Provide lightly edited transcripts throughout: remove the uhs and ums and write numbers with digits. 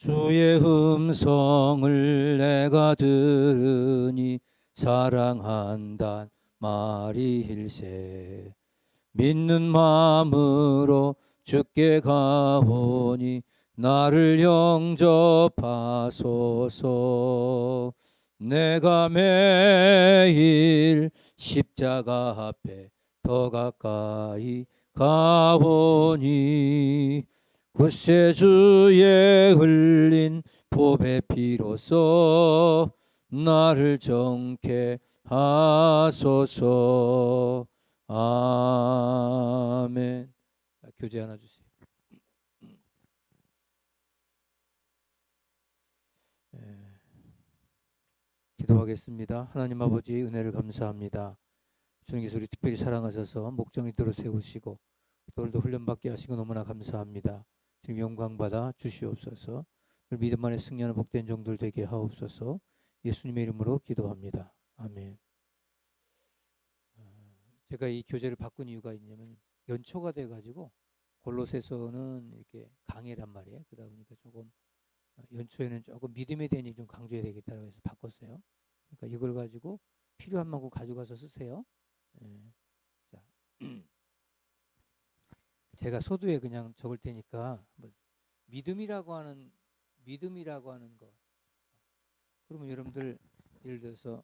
주의 음성을 내가 들으니 사랑한단 말일세. 믿는 마음으로 주께 가오니 나를 영접하소서. 내가 매일 십자가 앞에 더 가까이 가오니 구세주의 흘린 보배 피로써 나를 정케 하소서. 아멘. 교재 하나 주세요. 기도하겠습니다. 하나님 아버지, 은혜를 감사합니다. 주님께서 우리 특별히 사랑하셔서 목정이도로 세우시고 또 오늘도 훈련받게 하시고 너무나 감사합니다. 지금 영광받아 주시옵소서. 믿음 안에 승리하는 복된 종들 되게 하옵소서. 예수님의 이름으로 기도합니다. 아멘. 제가 이 교재를 바꾼 이유가 있냐면 연초가 돼가지고 골로새서는 이렇게 강해란 말이에요. 그러다 보니까 조금 연초에는 조금 믿음에 대한 얘기 좀 강조해야 되겠다고 해서 바꿨어요. 그러니까 이걸 가지고 필요한 만큼 가져가서 쓰세요. 자, 제가 소두에 그냥 적을 테니까 뭐 믿음이라고 하는 거. 그러면 여러분들 예를 들어서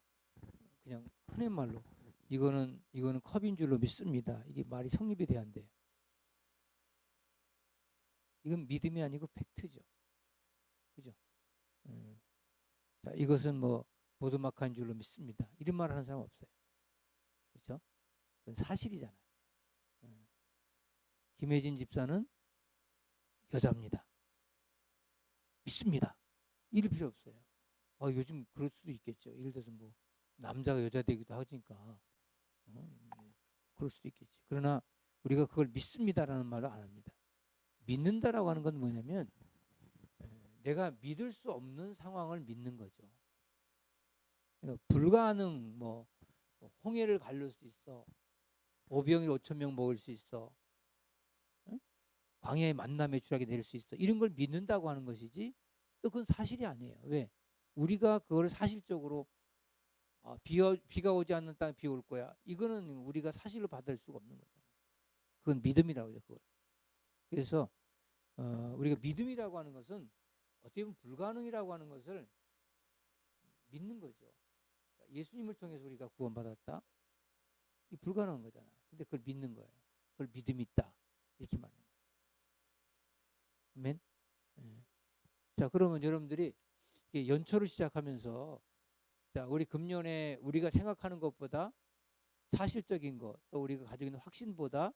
그냥 흔한 말로 이거는 컵인 줄로 믿습니다. 이게 말이 성립이 돼야 안 돼요. 이건 믿음이 아니고 팩트죠. 그죠? 자, 이것은 뭐 보드마카인 줄로 믿습니다. 이런 말 하는 사람 없어요. 그렇죠? 그건 사실이잖아요. 김혜진 집사는 여자입니다. 믿습니다. 이럴 필요 없어요. 요즘 그럴 수도 있겠죠. 예를 들어서 뭐 남자가 여자 되기도 하니까 그럴 수도 있겠지. 그러나 우리가 그걸 믿습니다라는 말을 안 합니다. 믿는다라고 하는 건 뭐냐면 내가 믿을 수 없는 상황을 믿는 거죠. 그러니까 불가능, 뭐 홍해를 갈릴 수 있어, 오병이 5천 명 먹을 수 있어, 광야의 만남의 추락이 내릴 수 있어, 이런 걸 믿는다고 하는 것이지 또 그건 사실이 아니에요. 왜? 우리가 그걸 사실적으로 비가 오지 않는 땅에 비 올 거야, 이거는 우리가 사실로 받을 수가 없는 거잖아요. 그건 믿음이라고 해요. 그걸. 그래서 우리가 믿음이라고 하는 것은 어떻게 보면 불가능이라고 하는 것을 믿는 거죠. 예수님을 통해서 우리가 구원받았다. 이 불가능한 거잖아. 근데 그걸 믿는 거예요. 그걸 믿음이 있다. 이렇게 말하는 거예요. 아멘. 자, 그러면 여러분들이 연초를 시작하면서 자, 우리 금년에 우리가 생각하는 것보다 사실적인 것, 또 우리가 가지고 있는 확신보다,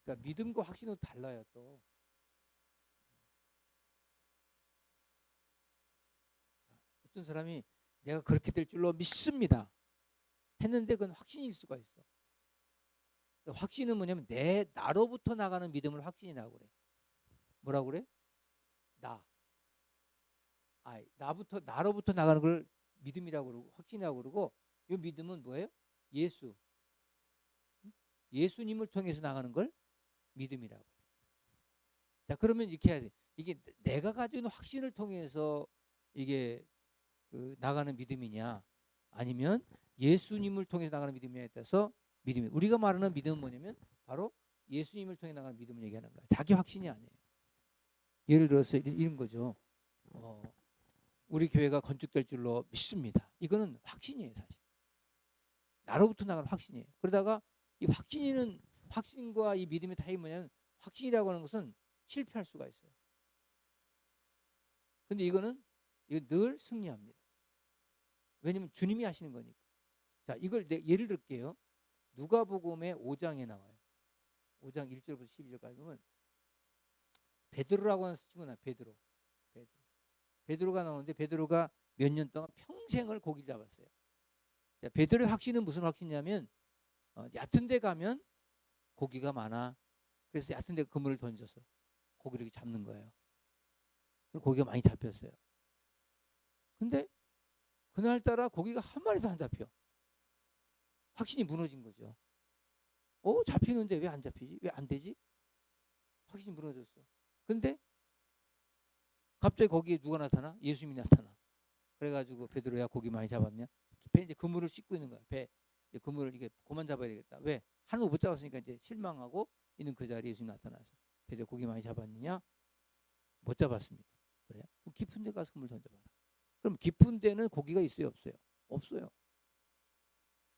그러니까 믿음과 확신은 달라요. 또 어떤 사람이 내가 그렇게 될 줄로 믿습니다 했는데 그건 확신일 수가 있어. 그러니까 확신은 뭐냐면 나로부터 나가는 믿음을 확신이라고 그래. 뭐라고 그래? 나로부터 나가는 걸 믿음이라고 그러고 확신이라고 그러고, 이 믿음은 뭐예요? 예수님을 통해서 나가는 걸 믿음이라고. 자, 그러면 이렇게 해야 돼. 이게 내가 가지고 있는 확신을 통해서 이게 나가는 믿음이냐, 아니면 예수님을 통해서 나가는 믿음이냐에 따라서 믿음이. 우리가 말하는 믿음은 뭐냐면 바로 예수님을 통해 나가는 믿음을 얘기하는 거야. 자기 확신이 아니에요. 예를 들어서 이런 거죠. 우리 교회가 건축될 줄로 믿습니다. 이거는 확신이에요, 사실. 나로부터 나가는 확신이에요. 그러다가 이 확신과 이 믿음의 차이 뭐냐면, 확신이라고 하는 것은 실패할 수가 있어요. 근데 이거 늘 승리합니다. 왜냐면 주님이 하시는 거니까. 자, 이걸 예를 들게요. 누가복음의 5장에 나와요. 5장 1절부터 12절까지 보면 베드로라고 하는 친구나 베드로가 나오는데, 베드로가 몇 년 동안 평생을 고기를 잡았어요. 자, 베드로의 확신은 무슨 확신이냐면 얕은 데 가면 고기가 많아. 그래서 얕은 데 그물을 던져서 고기를 이렇게 잡는 거예요. 그리고 고기가 많이 잡혔어요. 근데 그날따라 고기가 한 마리도 안 잡혀. 확신이 무너진 거죠. 잡히는데 왜 안 잡히지? 왜 안 되지? 확신이 무너졌어. 근데 갑자기 거기에 누가 나타나? 예수님이 나타나. 그래가지고 베드로야 고기 많이 잡았냐? 배 이제 그물을 씻고 있는 거야. 배 이제 그물을 이게 그만 잡아야 되겠다. 왜? 하는 거 못 잡았으니까 이제 실망하고 있는 그 자리에 예수님 나타나서 베드로 고기 많이 잡았느냐? 못 잡았습니다. 그래? 그럼 깊은 데 가서 그물 던져봐라. 그럼 깊은 데는 고기가 있어요, 없어요? 없어요.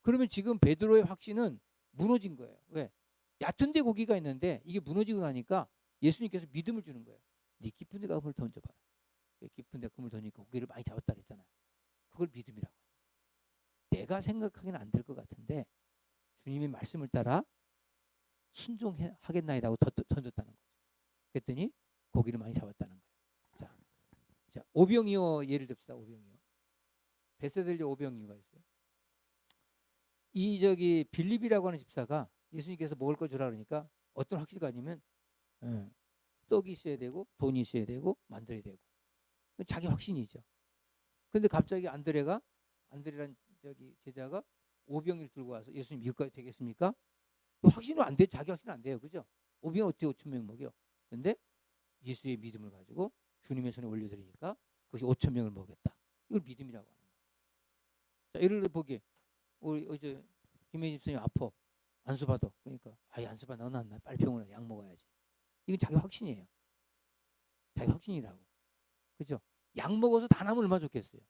그러면 지금 베드로의 확신은 무너진 거예요. 왜? 얕은 데 고기가 있는데 이게 무너지고 나니까 예수님께서 믿음을 주는 거예요. 네 깊은 데 가서 그물 던져봐라. 깊은 데 그물 던지니까 고기를 많이 잡았다 그랬잖아요. 그걸 믿음이라고. 내가 생각하기는 안 될 것 같은데 주님의 말씀을 따라 순종하겠나이다 하고 던졌다는 거죠. 그랬더니 고기를 많이 잡았다는 거예요. 자, 오병이어 예를 듭시다. 오병이어. 베세델리 오병이어가 있어요. 이 빌립이라고 하는 집사가 예수님께서 먹을 거 주라 그러니까 어떤 확실가냐면 떡이 있어야 되고 돈이 있어야 되고 만들어야 되고 자기 확신이죠. 근데 갑자기 안드레란 제자가 오병이를 들고 와서 예수님 이것까지 되겠습니까? 확신은 안 돼. 자기 확신은 안 돼요. 그죠? 오병이 어떻게 5,000명 먹여? 근데 예수의 믿음을 가지고 주님의 손에 올려드리니까 그것이 5,000명을 먹였다. 이걸 믿음이라고 하는 거예요. 자, 예를 들어 보기에 우리 어제 김혜진 집사님 아파. 안수 받아. 그러니까 안수 받아. 너는 안 나. 빨리 병원에 약 먹어야지. 이건 자기 확신이에요. 자기 확신이라고. 그죠? 약 먹어서 다 나면 얼마나 좋겠어요.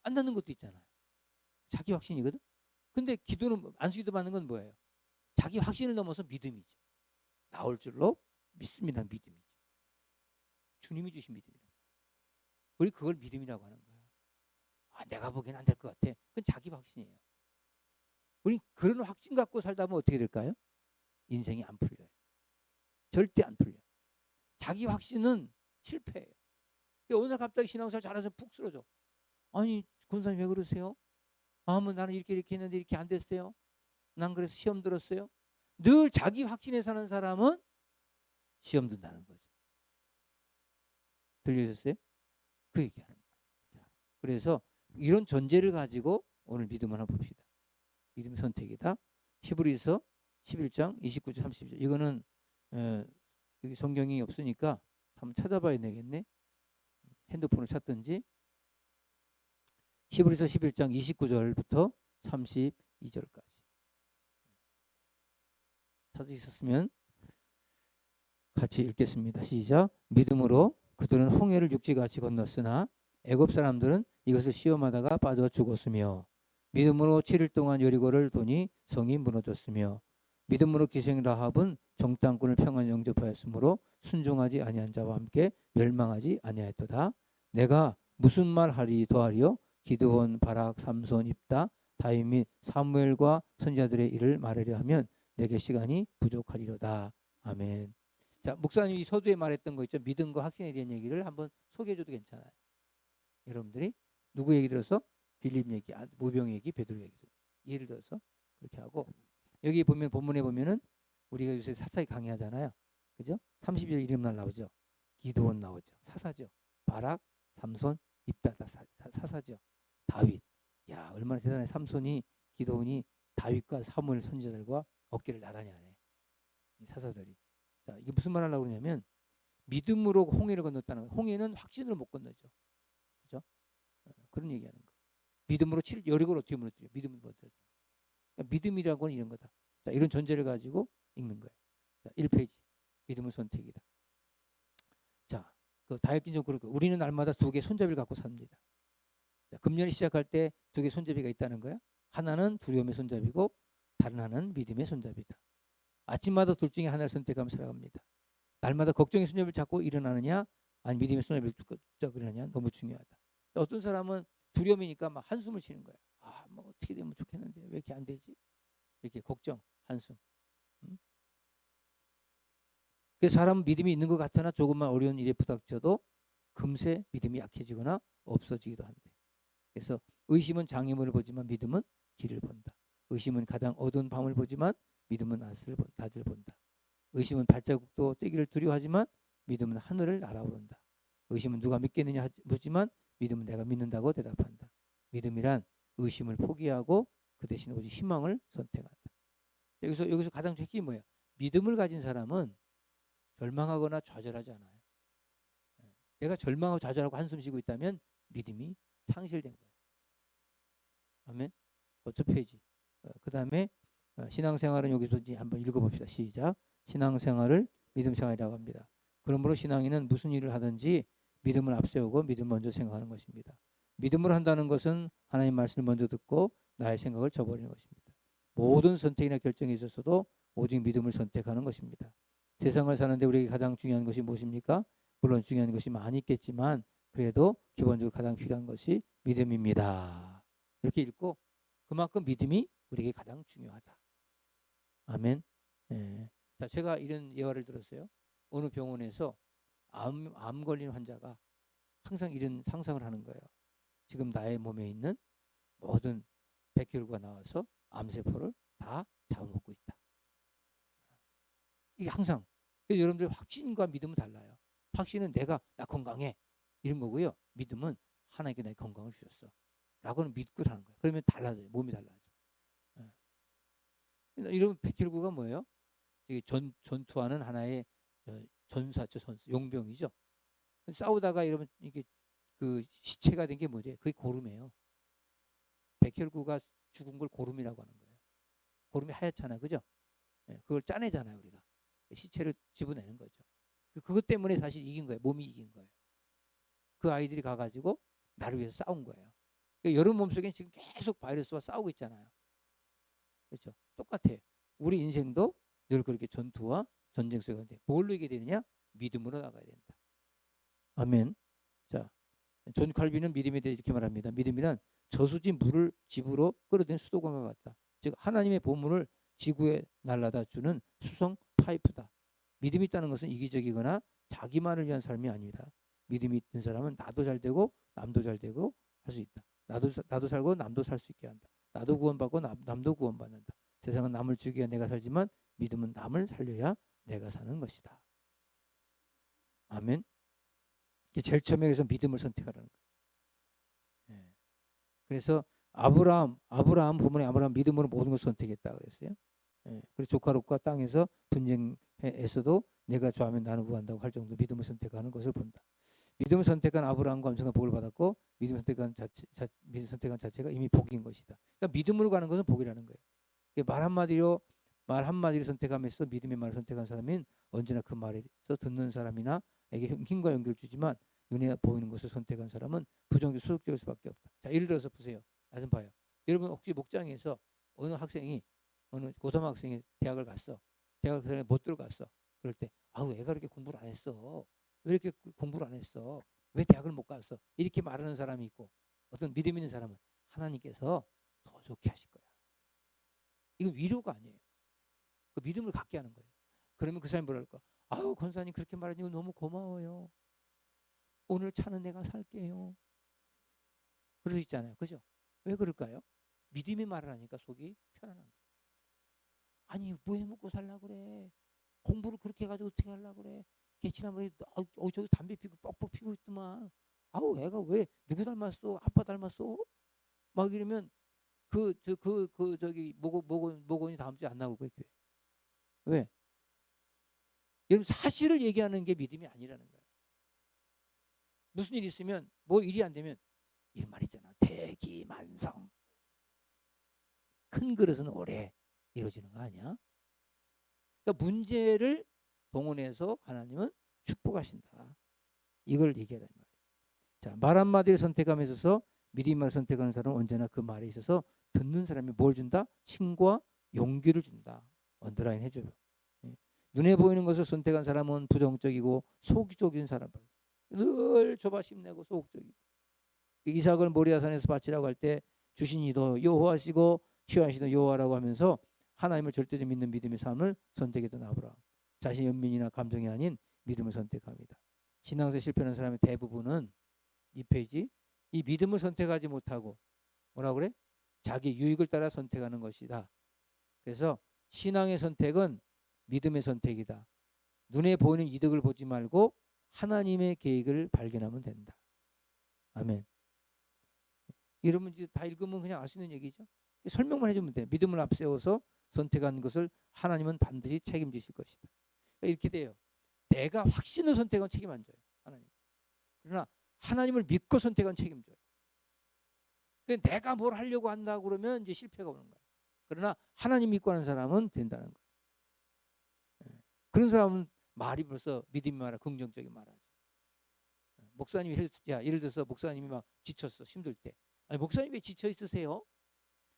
안 낫는 것도 있잖아요. 자기 확신이거든. 근데 기도는 안수기도 받는 건 뭐예요? 자기 확신을 넘어서 믿음이죠. 나올 줄로 믿습니다. 믿음이죠. 주님이 주신 믿음이라고. 우리 그걸 믿음이라고 하는 거예요. 내가 보기엔 안 될 것 같아. 그건 자기 확신이에요. 우리 그런 확신 갖고 살다 보면 어떻게 될까요? 인생이 안 풀려요. 절대 안 풀려요. 자기 확신은 실패예요. 어느 날 갑자기 신앙생활 잘해서 푹 쓰러져. 아니 권사님 왜 그러세요? 뭐 나는 이렇게 했는데 이렇게 안 됐어요. 난 그래서 시험 들었어요. 늘 자기 확신에 사는 사람은 시험 든다는 거죠. 들리셨어요? 그 얘기하는 거예요. 그래서 이런 전제를 가지고 오늘 믿음을 한번 봅시다. 믿음의 선택이다. 히브리서 11장 29절 30절. 이거는 여기 성경이 없으니까 한번 찾아봐야 되겠네. 핸드폰을 찾든지. 히브리서 11장 29절부터 32절까지. 찾으셨으면 같이 읽겠습니다. 시작. 믿음으로 그들은 홍해를 육지같이 건넜으나 애굽 사람들은 이것을 시험하다가 빠져 죽었으며 믿음으로 7일 동안 여리고를 도니 성이 무너졌으며 믿음으로 기생 라합은 정탐꾼을 평안히 영접하였으므로 순종하지 아니한 자와 함께 멸망하지 아니하였도다. 내가 무슨 말 하리 더하리요? 기드온, 바락, 삼손, 입다, 다윗 및 사무엘과 선지자들의 일을 말하려 하면 내게 시간이 부족하리로다. 아멘. 자, 목사님이 서두에 말했던 거 있죠. 믿음과 확신에 대한 얘기를 한번 소개해줘도 괜찮아요. 여러분들이 누구 얘기 들어서? 빌립 얘기, 모병 얘기, 베드로 얘기. 예를 들어서 그렇게 하고 여기 보면 본문에 보면은 우리가 요새 사사기 강의하잖아요. 그죠? 30일 이름날 나오죠. 기드온 나오죠. 사사죠. 바락, 삼손, 입다 사사죠. 다윗. 야, 얼마나 대단해. 삼손이 기드온이 다윗과 사무엘 선지자들과 어깨를 나란히 하네. 이 사사들이. 자, 이게 무슨 말 하려고 그러냐면 믿음으로 홍해를 건넜다는 거예요. 홍해는 확신으로 못 건너죠. 그죠? 그런 얘기하는 거. 믿음으로 여리고를 어떻게 무너뜨려? 믿음으로 무너뜨려. 그러니까 믿음이라고는 이런 거다. 자, 이런 전제를 가지고 읽는 거예요. 자, 1페이지. 믿음은 선택이다. 자, 그 다윗기는 그렇고 우리는 날마다 두 개 손잡이를 갖고 삽니다. 자, 금년이 시작할 때 두 개 손잡이가 있다는 거야. 하나는 두려움의 손잡이고 다른 하나는 믿음의 손잡이다. 아침마다 둘 중에 하나를 선택하며 살아갑니다. 날마다 걱정의 손잡이를 잡고 일어나느냐 아니 믿음의 손잡이를 잡고 일어나느냐 너무 중요하다. 어떤 사람은 두려움이니까 막 한숨을 쉬는 거야. 뭐 어떻게 되면 좋겠는데 왜 이렇게 안 되지? 이렇게 걱정, 한숨. 그래서 사람은 믿음이 있는 것 같으나 조금만 어려운 일에 부닥쳐도 금세 믿음이 약해지거나 없어지기도 한대. 그래서 의심은 장애물을 보지만 믿음은 길을 본다. 의심은 가장 어두운 밤을 보지만 믿음은 낮을 본다. 의심은 발자국도 떼기를 두려워하지만 믿음은 하늘을 날아오른다. 의심은 누가 믿겠느냐 묻지만 믿음은 내가 믿는다고 대답한다. 믿음이란 의심을 포기하고 그 대신 오직 희망을 선택한다. 여기서 가장 핵심이 뭐예요? 믿음을 가진 사람은 절망하거나 좌절하지 않아요. 내가 절망하고 좌절하고 한숨 쉬고 있다면 믿음이 상실된 거예요. 아멘. 그것도 페이지. 그 다음에 신앙생활은 여기서 이제 한번 읽어봅시다. 시작. 신앙생활을 믿음 생활이라고 합니다. 그러므로 신앙인은 무슨 일을 하든지 믿음을 앞세우고 믿음 먼저 생각하는 것입니다. 믿음을 한다는 것은 하나님 말씀을 먼저 듣고 나의 생각을 저버리는 것입니다. 모든 선택이나 결정에 있어서도 오직 믿음을 선택하는 것입니다. 세상을 사는데 우리에게 가장 중요한 것이 무엇입니까? 물론 중요한 것이 많이 있겠지만 그래도 기본적으로 가장 필요한 것이 믿음입니다. 이렇게 읽고 그만큼 믿음이 우리에게 가장 중요하다. 아멘. 예. 자, 제가 이런 예화를 들었어요. 어느 병원에서 암 걸린 환자가 항상 이런 상상을 하는 거예요. 지금 나의 몸에 있는 모든 백혈구가 나와서 암세포를 다 잡아먹고 있다. 이게 항상. 여러분들 확신과 믿음은 달라요. 확신은 나 건강해 이런 거고요. 믿음은 하나님께 내 건강을 주셨어 라고는 믿고 사는 거예요. 그러면 달라져요. 몸이 달라져. 이런 백혈구가 뭐예요? 전투하는 하나의 전사죠. 용병이죠. 싸우다가 이러면 이게 그 시체가 된 게 뭐지? 그게 고름이에요. 백혈구가 죽은 걸 고름이라고 하는 거예요. 고름이 하얗잖아, 그죠? 그걸 짜내잖아요, 우리가. 시체를 집어내는 거죠. 그것 때문에 사실 이긴 거예요. 몸이 이긴 거예요. 그 아이들이 가가지고 나를 위해서 싸운 거예요. 그러니까 여러분 몸속에 지금 계속 바이러스와 싸우고 있잖아요. 그렇죠? 똑같아요. 우리 인생도 늘 그렇게 전투와 전쟁 속에 가는데 뭘로 이기게 되느냐? 믿음으로 나가야 된다. 아멘. 자, 존 칼빈은 믿음에 대해 이렇게 말합니다. 믿음이란 저수지 물을 집으로 끌어들이는 수도관과 같다. 즉 하나님의 보물을 지구에 날라다 주는 수성 파이프다. 믿음이 있다는 것은 이기적이거나 자기만을 위한 삶이 아닙니다. 믿음이 있는 사람은 나도 잘 되고 남도 잘 되고 할 수 있다. 나도 살고 남도 살 수 있게 한다. 나도 구원받고 남도 구원받는다. 세상은 남을 죽이기 위해 내가 살지만 믿음은 남을 살려야 내가 사는 것이다. 아멘. 제일 처음에 그래서 믿음을 선택하라는 거예요. 예. 그래서 아브라함 부모님 아브라함 믿음으로 모든 것을 선택했다 그랬어요. 예. 그래서 조카 롯과 땅에서 분쟁에서도 내가 좋아하면 나는 구한다고 할 정도 믿음을 선택하는 것을 본다. 믿음을 선택한 아브라함과 엄청난 복을 받았고 믿음을 선택한 자체가 이미 복인 것이다. 그러니까 믿음으로 가는 것은 복이라는 거예요. 말 한마디로 선택하면서 믿음의 말을 선택한 사람은 언제나 그 말에서 듣는 사람이나에게 힘과 연결을 주지만 눈에 보이는 것을 선택한 사람은 부정적 소극적일 수밖에 없다. 자, 예를 들어서 보세요. 나 좀 봐요. 여러분 혹시 목장에서 어느 고등학생이 대학을 갔어. 대학을 못 들어갔어. 그럴 때 아우 애가 이렇게 공부를 안 했어. 왜 이렇게 공부를 안 했어? 왜 대학을 못 갔어? 이렇게 말하는 사람이 있고 어떤 믿음 있는 사람은 하나님께서 더 좋게 하실 거야. 이건 위로가 아니에요. 그 믿음을 갖게 하는 거예요. 그러면 그 사람이 뭐라 할까? 아우 권사님 그렇게 말해주고 너무 고마워요. 오늘 차는 내가 살게요. 그럴 수 있잖아요. 그죠? 왜 그럴까요? 믿음의 말을 하니까 속이 편안한 거예요. 아니 뭐 해먹고 살라 그래. 공부를 그렇게 해가지고 어떻게 하려고 그래. 걔 지난번에 저기 담배 피고 뻑뻑 피고 있더만. 아우 애가 왜 누구 닮았어? 아빠 닮았어? 막 이러면 저기 모건이 다음 주에 안 나올 거예요. 교회. 왜? 여러분 사실을 얘기하는 게 믿음이 아니라는 거예요. 무슨 일이 있으면 뭐 일이 안 되면 이 말 있잖아. 대기만성. 큰 그릇은 오래 이루어지는 거 아니야? 그러니까 문제를 동원해서 하나님은 축복하신다. 이걸 얘기하는 말이에요. 자, 말 한마디를 선택함에 있어서 미리 말 선택하는 사람은 언제나 그 말에 있어서 듣는 사람이 뭘 준다? 힘과 용기를 준다. 언더라인 해줘요. 눈에 보이는 것을 선택한 사람은 부정적이고 소극적인 사람. 늘 조바심 내고 소극적이고. 이삭을 모리아산에서 바치라고 할 때 주신 이도 여호와시고 취하시도 여호와라고 하면서 하나님을 절대적으로 믿는 믿음의 삶을 선택했던 아브라함. 자신의 연민이나 감정이 아닌 믿음을 선택합니다. 신앙에서 실패하는 사람의 대부분은 이 페이지 이 믿음을 선택하지 못하고 뭐라고 그래? 자기 유익을 따라 선택하는 것이다. 그래서 신앙의 선택은 믿음의 선택이다. 눈에 보이는 이득을 보지 말고 하나님의 계획을 발견하면 된다. 아멘. 여러분 이제 다 읽으면 그냥 알 수 있는 얘기죠. 설명만 해주면 돼. 믿음을 앞세워서 선택한 것을 하나님은 반드시 책임지실 것이다. 그러니까 이렇게 돼요. 내가 확신을 선택하면 책임 안 져요. 하나님. 그러나 하나님을 믿고 선택한 책임져요. 그러니까 내가 뭘 하려고 한다 그러면 이제 실패가 오는 거예요. 그러나 하나님 믿고 하는 사람은 된다는 거예요. 그런 사람은 말이 벌써 믿음이 많아, 긍정적인 말하죠. 목사님이 예를 들어서 목사님이 막 지쳤어, 힘들 때. 아니, 목사님 왜 지쳐 있으세요?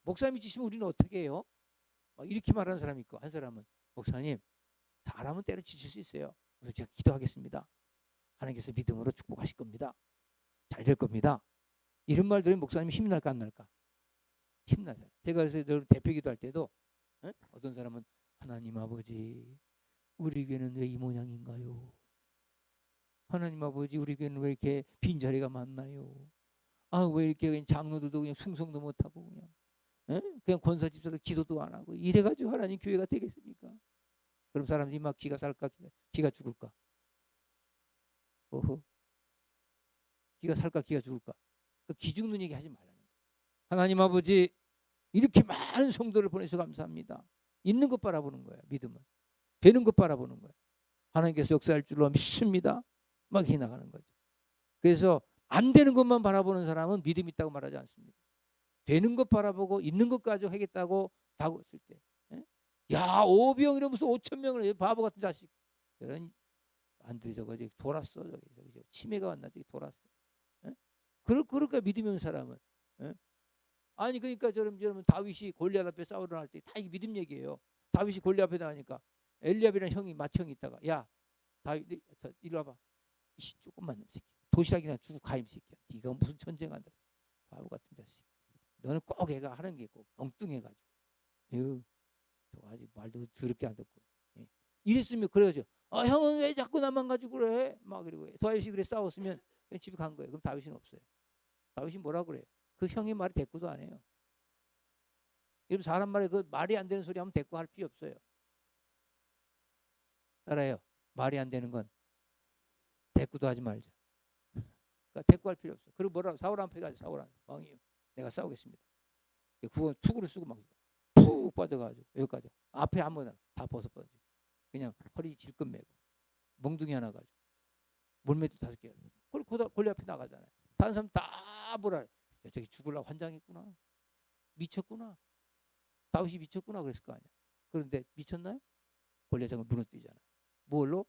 목사님이 지치면 우리는 어떻게 해요? 막 이렇게 말하는 사람이 있고, 한 사람은 목사님, 사람은 때로 지칠 수 있어요. 그래서 제가 기도하겠습니다. 하나님께서 믿음으로 축복하실 겁니다. 잘 될 겁니다. 이런 말 들으면 목사님이 힘날까 안 날까? 힘나잖아요. 제가 그래서 대표 기도할 때도 어떤 사람은 하나님 아버지, 우리 교회는 왜 이 모양인가요? 하나님 아버지, 우리 교회는 왜 이렇게 빈자리가 많나요? 아, 왜 이렇게 그냥 장로들도 그냥 충성도 못하고 그냥 권사 집사도 기도도 안 하고 이래가지고 하나님 교회가 되겠습니까? 그럼 사람들이 막 기가 살까 기가 죽을까? 어허, 기가 살까 기가 죽을까? 그 기 죽는 얘기 하지 말라는 거예요. 하나님 아버지, 이렇게 많은 성도를 보내서 감사합니다. 있는 것 바라보는 거예요. 믿음은 되는 것 바라보는 거예요. 하나님께서 역사할 줄로 믿습니다. 막 이렇게 나가는 거죠. 그래서 안 되는 것만 바라보는 사람은 믿음 있다고 말하지 않습니다. 되는 것 바라보고 있는 것 가지고 하겠다고 다고 했을 때, 야, 5병 이러면서 5천 명을 해, 바보 같은 자식. 저런 안 돼, 저거 돌았어, 저기 치매가 왔나, 저기 돌았어. 그러니까 믿음이 없는 사람은, 아니 그러니까 저러면 다윗이 골리앗 앞에 싸우러 날 때 다 이게 믿음 얘기예요. 다윗이 골리앗 앞에 나가니까 엘리압이라는 형이 맏형이 있다가, 야, 다윗 이리 와봐. 이씨, 조금만 놈 새끼. 도시락이나 주고 가임 새끼야. 네가 무슨 전쟁한다. 바보 같은 자식. 너는 꼭 애가 하는 게 꼭 엉뚱해가지고. 저 아직 말도 더럽게 안 듣고. 예. 이랬으면 그래가지고, 형은 왜 자꾸 나만 가지고 그래? 막 그리고 다윗이 그래 싸웠으면 그냥 집에 간 거예요. 그럼 다윗은 없어요. 다윗이 뭐라 그래요? 그 형의 말이 대꾸도 안 해요. 여러분, 사람 말에 그 말이 안 되는 소리 하면 대꾸할 필요 없어요. 따라요. 말이 안 되는 건 대꾸도 하지 말자. 그러니까 대꾸할 필요 없어. 그리고 뭐라고 사울 앞에 가서 사울 왕이요, 내가 싸우겠습니다. 구원 투구를 쓰고 막 푹 빠져가지고 여기까지 앞에 한번 다 벗어버려. 그냥 허리 질끈 매고 몽둥이 하나 가지고 물매도 5개. 골리 앞에 나가잖아요. 다른 사람 다 뭐라, 저기 죽으려고 환장했구나, 미쳤구나, 다윗이 미쳤구나 그랬을 거 아니야. 그런데 미쳤나요? 골리앗은 무너뜨리잖아. 뭘로?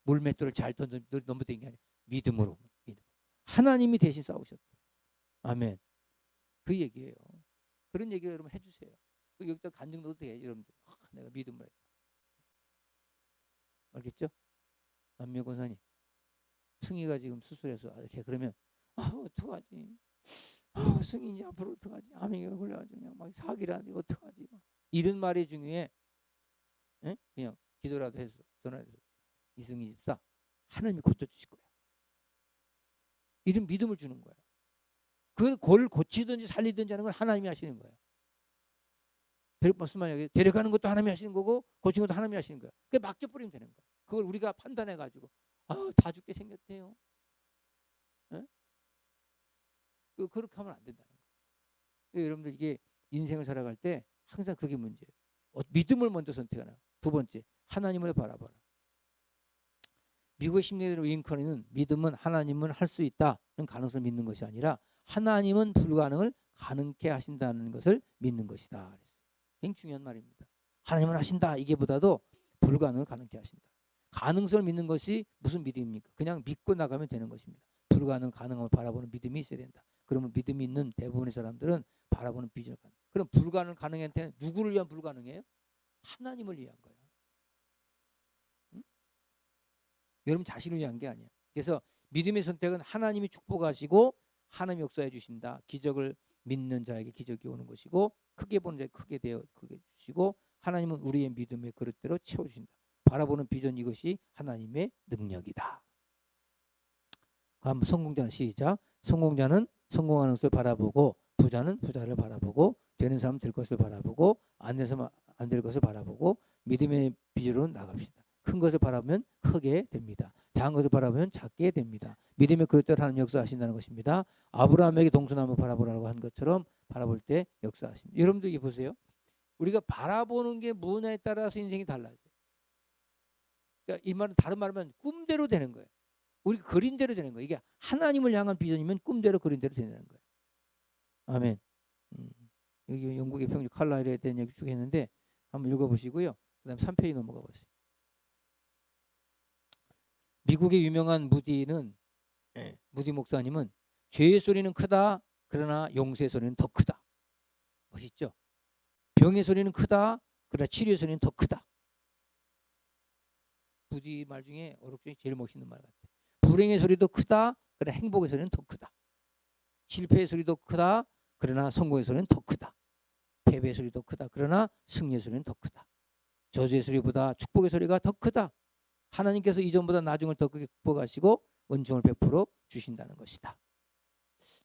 물맷돌을 잘 넘어뜨린 게 아니야. 믿음으로. 하나님이 대신 싸우셨다. 아멘. 그 얘기예요. 그런 얘기를 여러분 해주세요. 여기다 간증 넣어도 돼, 여러분들. 내가 믿음을 했다. 알겠죠? 남미 권사님, 승희가 지금 수술해서 이렇게 그러면 어떡하지? 승희 이제 앞으로 어떡하지? 암이가 걸려가지고 그냥 막 사기라는데 어떡하지? 막. 이런 말이 중요해. 그냥 기도라도 해서 전화해서, 이승희 집사, 하나님이 고쳐주실 거야. 이런 믿음을 주는 거야. 그걸 고치든지 살리든지 하는 건 하나님이 하시는 거예요. 무슨 말이야? 데려가는 것도 하나님이 하시는 거고 고치는 것도 하나님이 하시는 거야. 그게 맡겨버리면 되는 거야. 그걸 우리가 판단해가지고 다 죽게 생겼대요. 그렇게 하면 안 된다는 거예요. 여러분들, 이게 인생을 살아갈 때 항상 그게 문제예요. 믿음을 먼저 선택하라. 두 번째, 하나님을 바라봐라. 미국의 심리대로 링컨은 믿음은 하나님은 할 수 있다는 가능성을 믿는 것이 아니라 하나님은 불가능을 가능케 하신다는 것을 믿는 것이다. 그랬어요. 굉장히 중요한 말입니다. 하나님은 하신다, 이게보다도 불가능을 가능케 하신다. 가능성을 믿는 것이 무슨 믿음입니까? 그냥 믿고 나가면 되는 것입니다. 불가능, 가능함을 바라보는 믿음이 있어야 된다. 그러면 믿음이 있는 대부분의 사람들은 바라보는 비전을 갖는. 그럼 불가능, 가능한테는 누구를 위한 불가능이에요? 하나님을 위한 거예요. 응? 여러분 자신을 위한 게 아니야. 그래서 믿음의 선택은 하나님이 축복하시고 하나님이 역사해 주신다. 기적을 믿는 자에게 기적이 오는 것이고, 크게 보는 자에게 크게 주시고, 하나님은 우리의 믿음의 그릇대로 채워주신다. 바라보는 비전, 이것이 하나님의 능력이다. 한번 성공자는 시작. 성공자는 성공하는 것을 바라보고, 부자는 부자를 바라보고, 되는 사람은 될 것을 바라보고, 안 되는 사람은 안 될 것을 바라보고, 믿음의 비전으로 나갑시다. 큰 것을 바라보면 크게 됩니다. 작은 것을 바라보면 작게 됩니다. 믿음의 그릇대로 하나님 역사하신다는 것입니다. 아브라함에게 동서남을 바라보라고 한 것처럼 바라볼 때 역사하십니다. 여러분들 이게 보세요. 우리가 바라보는 게 뭐냐에 따라서 인생이 달라져요. 그러니까 이 말은 다른 말하면 꿈대로 되는 거예요. 우리 그린 대로 되는 거예요. 이게 하나님을 향한 비전이면 꿈대로 그린 대로 되는 거예요. 아멘. 여기 영국의 평주 칼라일에 대한 얘기 쭉 했는데 한번 읽어보시고요. 그 다음 3페이지 넘어가 보세요. 미국의 유명한 무디 목사님은 죄의 소리는 크다. 그러나 용서의 소리는 더 크다. 멋있죠? 병의 소리는 크다. 그러나 치료의 소리는 더 크다. 무디 말 중에 어록 중에 제일 멋있는 말 같아요. 불행의 소리도 크다. 그러나 행복의 소리는 더 크다. 실패의 소리도 크다. 그러나 성공의 소리는 더 크다. 패배의 소리도 크다. 그러나 승리의 소리는 더 크다. 저주의 소리보다 축복의 소리가 더 크다. 하나님께서 이전보다 나중을 더 크게 극복하시고 은총을 베풀어 주신다는 것이다.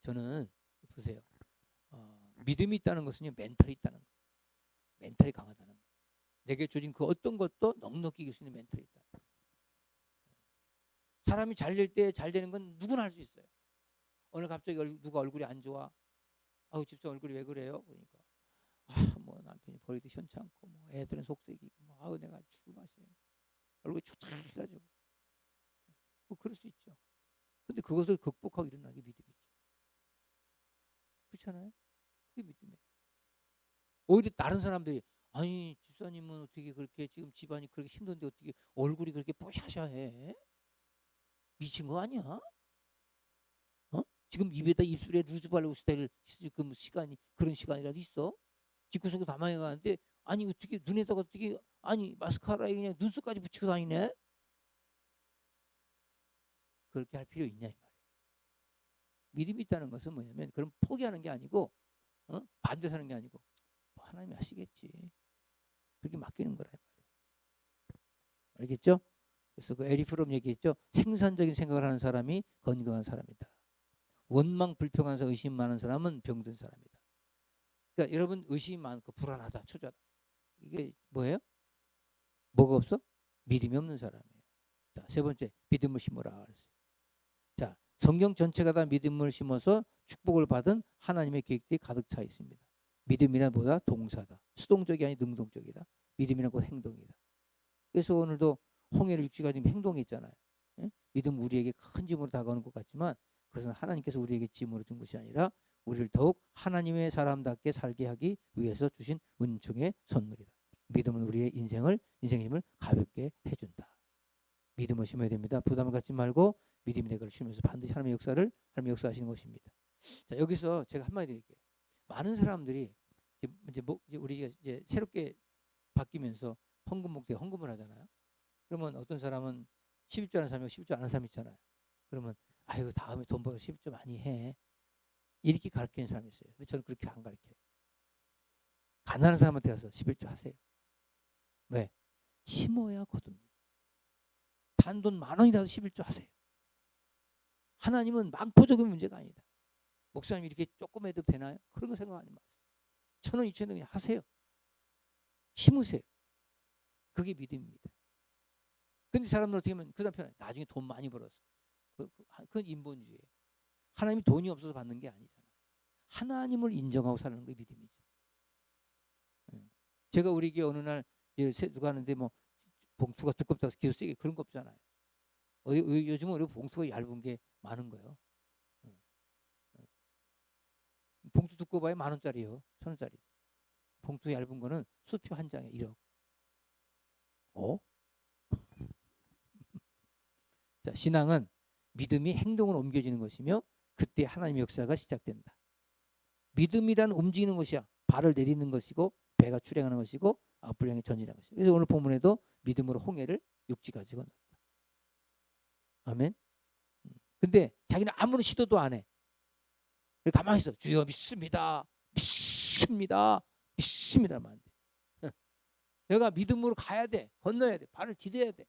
저는 보세요. 믿음이 있다는 것은요, 멘탈이 있다는 거예요. 멘탈이 강하다는 거예요. 내게 주어진 그 어떤 것도 넉넉히 이길 수 있는 멘탈이 있다. 사람이 잘 될 때 잘 되는 건 누구나 할 수 있어요. 오늘 갑자기 누가 얼굴이 안 좋아. 아우 집사 얼굴이 왜 그래요? 그러니까 뭐 남편이 버리도 시원찮고 뭐 애들은 속색이고 뭐 아우 내가 죽을 맛이에요. 얼굴이 초창해가지고 뭐 그럴 수 있죠. 근데 그것을 극복하고 일어나는 게 믿음이죠. 그렇잖아요? 그게 믿음이에요. 오히려 다른 사람들이 아니 집사님은 어떻게 그렇게 지금 집안이 그렇게 힘든데 어떻게 얼굴이 그렇게 뽀샤샤해? 미친 거 아니야? 지금 입에다 입술에 루즈 바르고 있을 지금 시간이 그런 시간이라도 있어? 집구석에 다 망해가는데 아니 어떻게 눈에다가 어떻게 아니 마스카라에 그냥 눈썹까지 붙이고 다니네? 그렇게 할 필요 있냐 이 말이에요. 믿음이 있다는 것은 뭐냐면 그럼 포기하는 게 아니고 반대서 하는 게 아니고 뭐 하나님이 하시겠지. 그렇게 맡기는 거라 이 말이에요. 알겠죠? 그래서 그 에리 프롬 얘기했죠. 생산적인 생각을 하는 사람이 건강한 사람이다. 원망 불평하면서 의심 많은 사람은 병든 사람이다. 그러니까 여러분 의심이 많고 불안하다, 초조하다. 이게 뭐예요? 뭐가 없어? 믿음이 없는 사람이에요. 자, 세 번째 믿음을 심으라 그랬어요. 자, 성경 전체가 다 믿음을 심어서 축복을 받은 하나님의 계획들이 가득 차 있습니다. 믿음이란 뭐다? 동사다. 수동적이 아닌 능동적이다. 믿음이란 곧 행동이다. 그래서 오늘도 홍해를 육지가 지금 행동이 있잖아요. 예? 믿음 우리에게 큰 짐으로 다가오는 것 같지만 그것은 하나님께서 우리에게 짐으로 준 것이 아니라 우리를 더욱 하나님의 사람답게 살게 하기 위해서 주신 은총의 선물이다. 믿음은 우리의 인생의 힘을 가볍게 해준다. 믿음을 심어야 됩니다. 부담을 갖지 말고 믿음의 내가를 심으면서 반드시 하나님의 역사하시는 것입니다. 자, 여기서 제가 한마디 드릴게요. 많은 사람들이 이제 우리가 이제 새롭게 바뀌면서 헌금 목대 헌금을 하잖아요. 그러면 어떤 사람은 11조 하는 사람이 11조 안 하는 사람 있잖아요. 그러면 아이고 다음에 돈 벌어 11조 많이 해. 이렇게 가르치는 사람이 있어요. 근데 저는 그렇게 안 가르쳐요. 가난한 사람한테 가서 11조 하세요. 왜? 심어야 거둡니다. 단돈 10,000원이라도 11조 하세요. 하나님은 많고 적은 문제가 아니다. 목사님 이렇게 조금 해도 되나요? 그런 거 생각하지 마세요. 1,000원, 2,000원 그냥 하세요. 심으세요. 그게 믿음입니다. 근데 사람들 어떻게 하면 그 다음 편에 나중에 돈 많이 벌어서 그건 인본주의예요. 하나님이 돈이 없어서 받는 게 아니잖아. 하나님을 인정하고 사는 게 믿음이죠. 제가 우리 교회 어느 날 누가 하는데 뭐 봉투가 두껍다고 기도 세게 그런 거 없잖아요. 요즘은 우리 봉투가 얇은 게 많은 거예요. 봉투 두꺼워봐야 10,000원짜리요. 1,000원짜리. 봉투 얇은 거는 수표 한 장에 1억. 자, 신앙은 믿음이 행동으로 옮겨지는 것이며 그때 하나님의 역사가 시작된다. 믿음이란 움직이는 것이야. 발을 내리는 것이고 배가 출행하는 것이고 앞을 향해 전진하는 것이고. 그래서 오늘 본문에도 믿음으로 홍해를 육지까지 건넜다. 아멘. 근데 자기는 아무런 시도도 안 해. 가만히 있어. 주여 믿습니다. 믿습니다. 믿습니다만 안 돼. 내가 믿음으로 가야 돼. 건너야 돼. 발을 디뎌야 돼.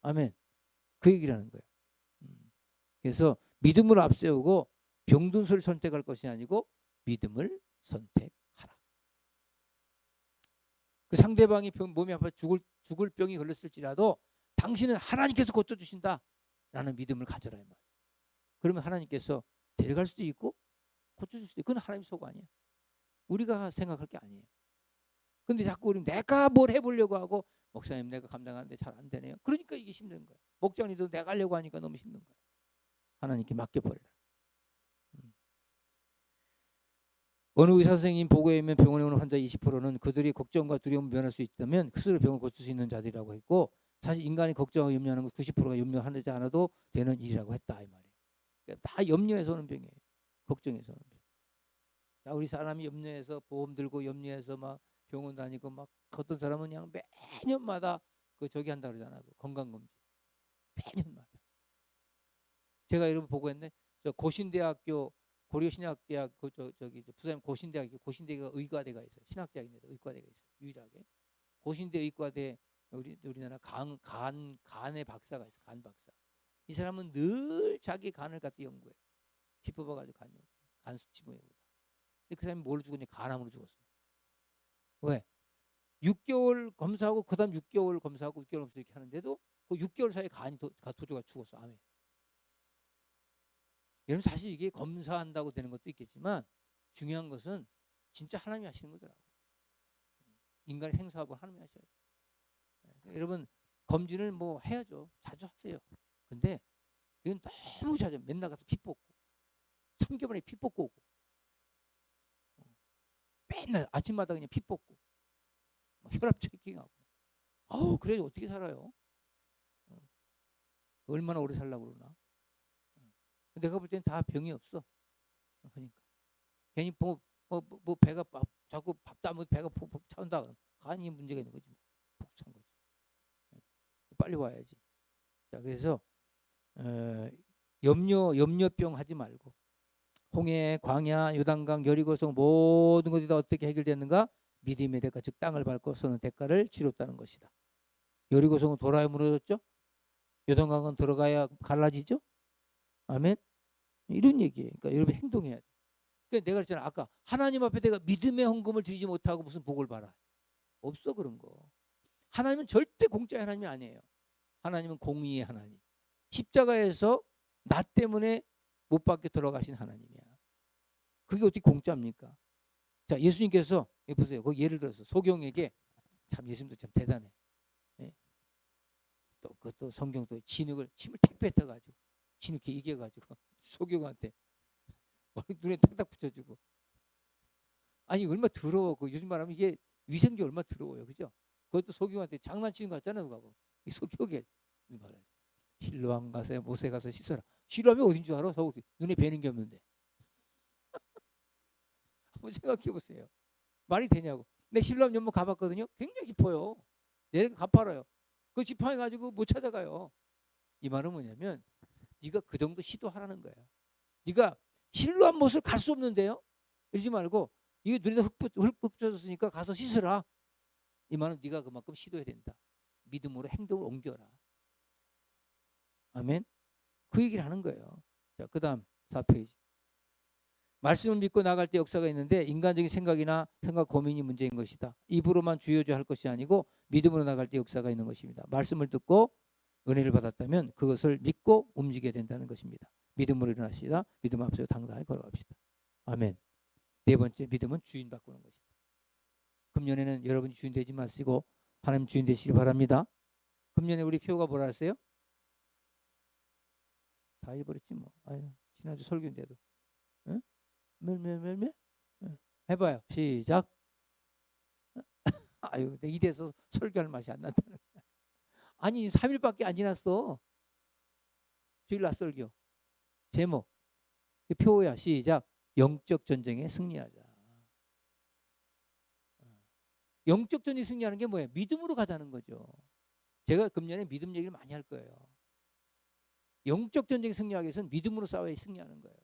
아멘. 그 얘기라는 거예요. 그래서 믿음을 앞세우고 병든 소리를 선택할 것이 아니고 믿음을 선택하라. 그 상대방이 몸이 아파 죽을 병이 걸렸을지라도 당신은 하나님께서 고쳐주신다 라는 믿음을 가져라 이 말이에요. 그러면 하나님께서 데려갈 수도 있고 고쳐줄 수도 있고 그건 하나님 속 아니에요. 우리가 생각할 게 아니에요. 근데 자꾸 우리 내가 뭘 해보려고 하고 목사님 내가 감당하는데 잘 안 되네요. 그러니까 이게 힘든 거예요. 목장님도 내가 하려고 하니까 너무 힘든 거예요. 하나님께 맡겨버려라. 어느 의사 선생님 보고에 있는 병원에 오는 환자 20%는 그들이 걱정과 두려움을 면할 수 있다면 스스로 병을 고칠 수 있는 자들이라고 했고, 사실 인간이 걱정하고 염려하는 건 90%가 염려하지 않아도 되는 일이라고 했다 이 말이에요. 그러니까 다 염려해서 오는 병이에요. 걱정해서 오는 병. 자, 우리 사람이 염려해서 보험 들고 염려해서 막 병원 다니고 막 어떤 사람은 그냥 매년마다 그 저기 한다 그러잖아. 그 건강검진 매년마다. 제가 여러분 보고했네. 저 고신대학교 고려신학대학 저기 부산 고신대학교 고신대가 의과대가 있어요. 신학대학인데 의과대가 있어요. 유일하게 고신대 의과대 우리나라 간의 박사가 있어. 간 박사. 이 사람은 늘 자기 간을 갖다 연구해. 피 뽑아가지고 간 수치 모여보다. 근데 그 사람이 뭘로 죽었냐? 간암으로 죽었어. 왜? 6개월 검사하고 그다음 6개월 검사하고 6개월 검사 이렇게 하는데도 그 6개월 사이에 간이 도저가 죽었어. 암에. 여러분 사실 이게 검사한다고 되는 것도 있겠지만 중요한 것은 진짜 하나님이 하시는 거더라고. 인간의 생사하고 하나님이 하셔야 돼요. 그러니까 여러분 검진을 뭐 해야죠. 자주 하세요. 근데 이건 너무 자주 맨날 가서 피 뽑고 3개월에 피 뽑고 오고 맨날 아침마다 그냥 피 뽑고 혈압 체킹하고 아우 그래 어떻게 살아요? 얼마나 오래 살려고 그러나? 내가 볼 때는 다 병이 없어. 그러니까 괜히 뭐 배가 자꾸 밥도 안 먹고 배가 푹푹 차온다 그러면 간이 문제가 있는 거지. 푹 찬 거지. 빨리 와야지. 자 그래서 염려병 하지 말고 홍해, 광야, 요단강, 여리고성 모든 것이 다 어떻게 해결됐는가? 믿음의 대가 즉 땅을 밟고 서는 대가를 치렀다는 것이다. 여리고성은 돌아야 무너졌죠. 요단강은 들어가야 갈라지죠. 아멘. 이런 얘기예요. 그러니까 여러분 행동해야 돼. 그러니까 내가 그랬잖아. 아까 하나님 앞에 내가 믿음의 헌금을 드리지 못하고 무슨 복을 받아. 없어 그런 거. 하나님은 절대 공짜의 하나님이 아니에요. 하나님은 공의의 하나님. 십자가에서 나 때문에 못 받게 돌아가신 하나님이야. 그게 어떻게 공짜입니까? 자, 예수님께서 보세요. 그 예를 들어서 소경에게 참 예수님도 참 대단해. 예? 또 그것도 성경 또 진흙을 침을 탁 뱉어가지고 진흙 이렇게 이겨가지고 소경한테 눈에 탁탁 붙여주고. 아니 얼마 더러워. 그 요즘 말하면 이게 위생기 얼마 더러워요, 그죠? 그것도 소경한테 장난치는 거 같잖아요, 누가 보면. 이 소경에 말하지. 실로암 가서 못에 가서 씻어라. 실로암이 어딘 줄 알아? 눈에 뵈는 게 없는데. 한번 생각해 보세요. 말이 되냐고. 내 실로암 연못 가봤거든요. 굉장히 깊어요. 내가 가파라요. 그 지팡이 가지고 못 찾아가요. 이 말은 뭐냐면 네가 그 정도 시도하라는 거야. 네가 실로암 못을 갈 수 없는데요. 이러지 말고 이게 눈에다 흙 붙여졌으니까 가서 씻으라. 이 말은 네가 그만큼 시도해야 된다. 믿음으로 행동을 옮겨라. 아멘. 그 얘기를 하는 거예요. 자, 그 다음 4페이지. 말씀을 믿고 나갈 때 역사가 있는데 인간적인 생각이나 생각 고민이 문제인 것이다. 입으로만 주여주할 것이 아니고 믿음으로 나갈 때 역사가 있는 것입니다. 말씀을 듣고 은혜를 받았다면 그것을 믿고 움직여야 된다는 것입니다. 믿음으로 일어나시다. 믿음 앞서 당당히 걸어갑시다. 아멘. 네 번째, 믿음은 주인 바꾸는 것이다. 금년에는 여러분이 주인 되지 마시고 하나님 주인 되시기 바랍니다. 금년에 우리 표가 뭐라 했어요? 다 잊어버렸지 뭐. 아유, 지난주 설교인데도. 응? 멜멜멜멜? 해봐요. 시작. 아유, 내 이래서 설교할 맛이 안 난다는 거야. 아니, 3일밖에 안 지났어. 주일 낮 설교. 제목. 표야. 시작. 영적 전쟁에 승리하자. 영적 전쟁에 승리하는 게 뭐예요? 믿음으로 가자는 거죠. 제가 금년에 믿음 얘기를 많이 할 거예요. 영적 전쟁에 승리하기 위해서는 믿음으로 싸워야 승리하는 거예요.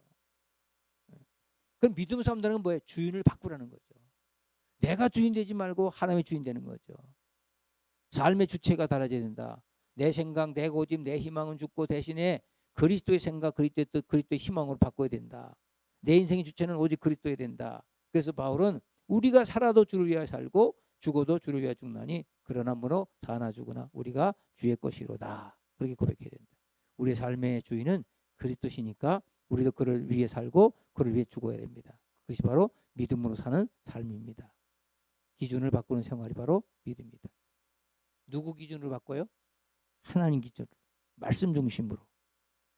그럼 믿음으로 싸운다는 건 뭐예요? 주인을 바꾸라는 거죠. 내가 주인 되지 말고 하나님의 주인 되는 거죠. 삶의 주체가 달라져야 된다. 내 생각, 내 고집, 내 희망은 죽고 대신에 그리스도의 생각, 그리스도의 뜻, 그리스도의 희망으로 바꿔야 된다. 내 인생의 주체는 오직 그리스도여야 된다. 그래서 바울은 우리가 살아도 주를 위하여 살고 죽어도 주를 위하여 죽나니 그러나 무너 사나 죽으나 우리가 주의 것이로다. 그렇게 고백해야 된다. 우리의 삶의 주인은 그리스도시니까 우리도 그를 위해 살고 그를 위해 죽어야 됩니다. 그것이 바로 믿음으로 사는 삶입니다. 기준을 바꾸는 생활이 바로 믿음입니다. 누구 기준으로 바꿔요? 하나님 기준으로. 말씀 중심으로.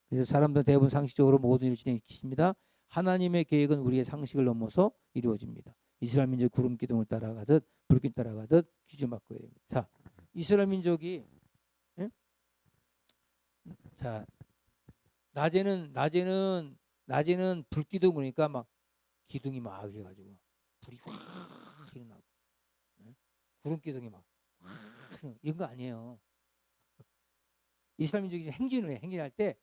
그래서 사람들은 대부분 상식적으로 모든 일을 진행시킵니다. 하나님의 계획은 우리의 상식을 넘어서 이루어집니다. 이스라엘 민족 구름 기둥을 따라가듯 불길 따라가듯 기준 바꿔야 됩니다. 자, 이스라엘 민족이 예? 자 낮에는 불기둥 그러니까 막 기둥이 막 해가지고 불이 확 일어나고 예? 구름 기둥이 막 이런 거 아니에요. 이스라엘 민족이 행진을 해. 행진할 때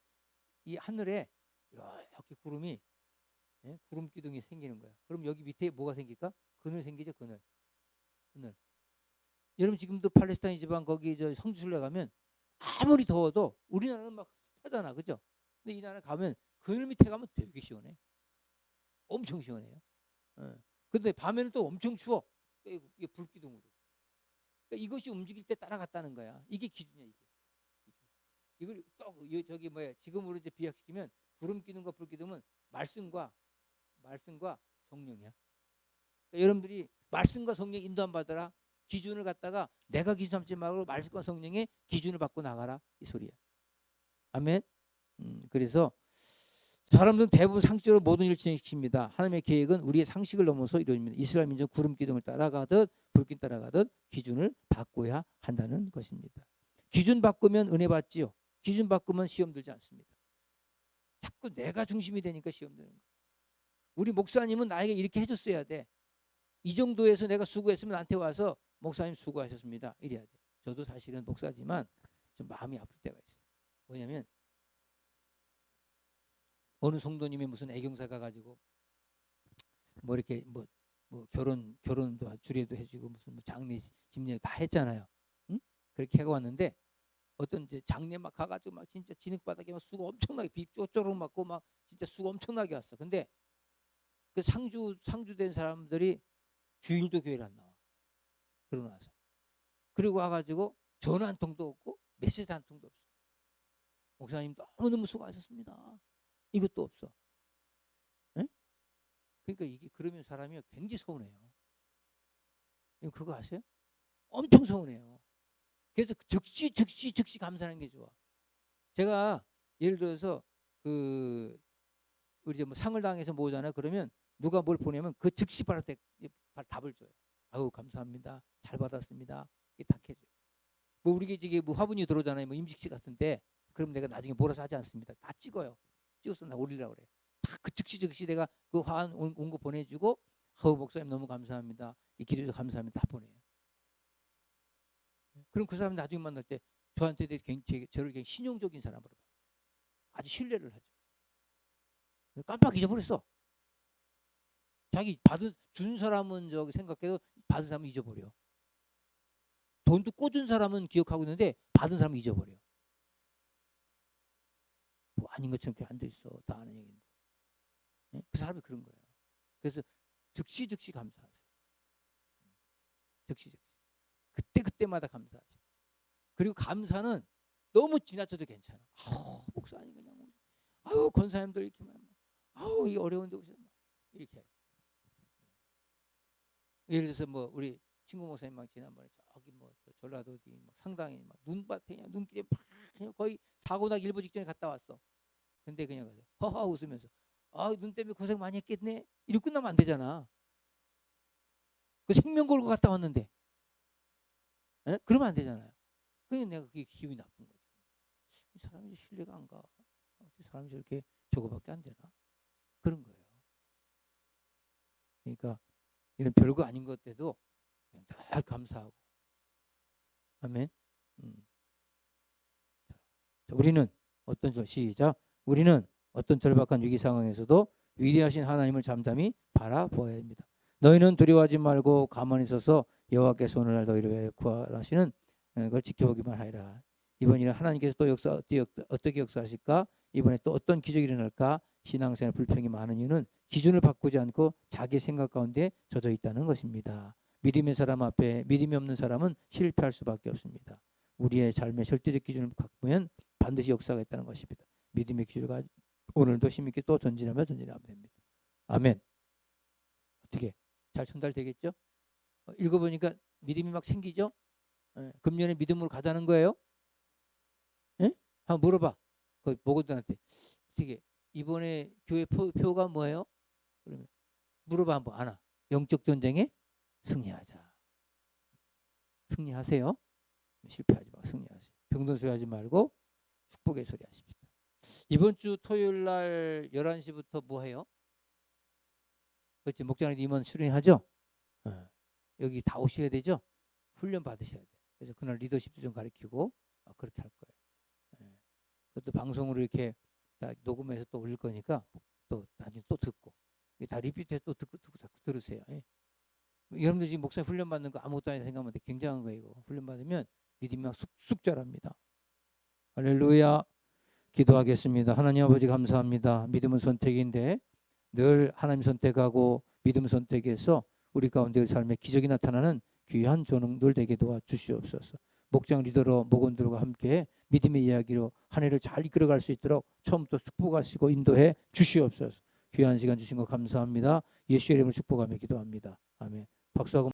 이 하늘에 이렇게 구름이 구름 기둥이 생기는 거야. 그럼 여기 밑에 뭐가 생길까? 그늘 생기죠, 그늘. 그늘. 여러분 지금도 팔레스타인 지방 거기 저 성지순례 가면 아무리 더워도 우리나라는 막 습하잖아, 그죠? 근데 이 나라 가면 그늘 밑에 가면 되게 시원해. 엄청 시원해요. 근데 밤에는 또 엄청 추워. 이게 불기둥으로. 그러니까 이것이 움직일 때 따라갔다는 거야. 이게 기준이야, 이게. 이걸 또 저기 뭐야 지금으로 이제 비약시키면 구름 기둥과 불 기둥은 말씀과 성령이야. 그러니까 여러분들이 말씀과 성령 인도 안 받아라. 기준을 갖다가 내가 기준 삼지 말고 말씀과 성령의 기준을 받고 나가라 이 소리야. 아멘. 그래서 사람들은 대부분 상식적으로 모든 일을 진행시킵니다. 하나님의 계획은 우리의 상식을 넘어서 이루어집니다. 이스라엘 민족 구름 기둥을 따라가듯 불길 따라가듯 기준을 바꿔야 한다는 것입니다. 기준 바꾸면 은혜 받지요. 기준 바꾸면 시험 들지 않습니다. 자꾸 내가 중심이 되니까 시험 드는 거예요. 우리 목사님은 나에게 이렇게 해줬어야 돼. 이 정도에서 내가 수고했으면 나한테 와서 목사님 수고하셨습니다. 이래야 돼. 저도 사실은 목사지만 좀 마음이 아플 때가 있어요. 뭐냐면 어느 성도님이 무슨 애경사 가가지고 뭐 이렇게 뭐 결혼도 주례도 해주고 무슨 뭐 장례 집례 다 했잖아요. 응? 그렇게 하고 왔는데 어떤 이제 장례 막 가가지고 막 진짜 진흙바닥에 막 수고 엄청나게 비 쪼쪼록 맞고 막 진짜 수고 엄청나게 왔어. 근데 그 상주된 사람들이 주일도 교회를 안 나와. 그러고 나서 그리고 와가지고 전화 한 통도 없고 메시지 한 통도 없어. 목사님 너무너무 수고하셨습니다. 이것도 없어. 에? 그러니까 이게 그러면 사람이 굉장히 서운해요. 그거 아세요? 엄청 서운해요. 그래서 즉시 감사하는 게 좋아. 제가 예를 들어서 그 우리 이제 뭐 상을 당해서 모으잖아요. 그러면 누가 뭘 보내면 그 즉시 바로 답을 줘요. 아우 감사합니다. 잘 받았습니다. 이게 다 해줘요. 뭐 우리 이게 뭐 화분이 들어오잖아요. 뭐 임직시 같은데 그럼 내가 나중에 몰아서 하지 않습니다. 다 찍어요. 찍어서 나 올리려고 그래. 다 그 즉시 내가 그 화환 온 거 보내주고 아우 목사님 너무 감사합니다. 이 기도해서 감사합니다. 다 보내요. 그럼 그 사람 나중에 만날 때 저한테 저를 굉장히 신용적인 사람으로 봐. 아주 신뢰를 하죠. 깜빡 잊어버렸어. 자기 준 사람은 저기 생각해도 받은 사람은 잊어버려. 돈도 꿔준 사람은 기억하고 있는데 받은 사람은 잊어버려. 뭐 아닌 것처럼 이렇게 앉아있어. 다 아는 얘기인데. 네? 그 사람이 그런 거예요. 그래서 즉시 감사하세요. 즉시. 그때마다 감사하세요. 그리고 감사는 너무 지나쳐도 괜찮아. 아우, 목사님 그냥 아우 권사님들 이렇게 아우 이 어려운데 오셨나 이렇게. 예를 들어서 뭐 우리 친구 목사님 막 지난번에 저기 뭐 전라도 어디 막 상당히 막 눈밭에 눈길에 막 거의 사고 나기 일보 직전에 갔다 왔어. 근데 그냥 허허 웃으면서 아 눈 때문에 고생 많이 했겠네. 이렇게 끝나면 안 되잖아. 그 생명 걸고 갔다 왔는데, 에? 그러면 안 되잖아요. 그러니까 내가 그게 기분이 나쁜 거지. 이 사람이 신뢰가 안 가. 이 사람이 저렇게 저거밖에 안 되나? 그런 거예요. 그러니까 이런 별거 아닌 것 때도 늘 감사하고. 아멘. 우리는 시작. 우리는 어떤 절박한 위기 상황에서도 위대하신 하나님을 잠잠히 바라보아야 합니다. 너희는 두려워하지 말고 가만히 서서 여호와께서 오늘날 너희를 위하여 구하시는 걸 지켜보기만 하리라. 이번 일은 하나님께서 또 어떻게 역사하실까? 이번에 또 어떤 기적이 일어날까? 신앙생활 불평이 많은 이유는 기준을 바꾸지 않고 자기 생각 가운데 젖어 있다는 것입니다. 믿음의 사람 앞에 믿음이 없는 사람은 실패할 수밖에 없습니다. 우리의 삶의 절대적 기준을 바꾸면 반드시 역사가 있다는 것입니다. 믿음의 기준을 오늘도 힘있게 또 전진하면 됩니다. 아멘. 어떻게 잘 전달되겠죠? 읽어보니까 믿음이 막 생기죠? 예, 금년에 믿음으로 가자는 거예요? 예? 한번 물어봐. 그 목원들한테 어떻게 이번에 교회 표가 뭐예요? 그러면 물어봐 한번. 안아. 영적 전쟁에 승리하자. 승리하세요. 실패하지 말고 승리하세요. 병든 소리 하지 말고 축복의 소리 하십시오. 이번 주 토요일 날 11시부터 뭐 해요? 그렇지. 목장님 임원 출연하죠? 여기 다 오셔야 되죠? 훈련 받으셔야 돼요. 그래서 그날 리더십도 좀 가르치고 그렇게 할 거예요. 그것도 방송으로 이렇게 다 녹음해서 또 올릴 거니까 또 나중에 또 듣고 다 리피트해서 또 듣고 들으세요. 예. 여러분들 지금 목사 훈련 받는 거 아무것도 아니다 생각하면 굉장한 거예요. 이거. 훈련 받으면 믿음이 막 쑥쑥 자랍니다. 할렐루야. 기도하겠습니다. 하나님 아버지 감사합니다. 믿음은 선택인데 늘 하나님 선택하고 믿음 선택해서 우리 가운데 삶에 기적이 나타나는 귀한 조능들 되게 도와주시옵소서. 목장 리더로 목원들과 함께 믿음의 이야기로 한 해를 잘 이끌어갈 수 있도록 처음부터 축복하시고 인도해 주시옵소서. 귀한 시간 주신 거 감사합니다. 예수의 이름으로 축복하며 기도합니다. 아멘. 박수하고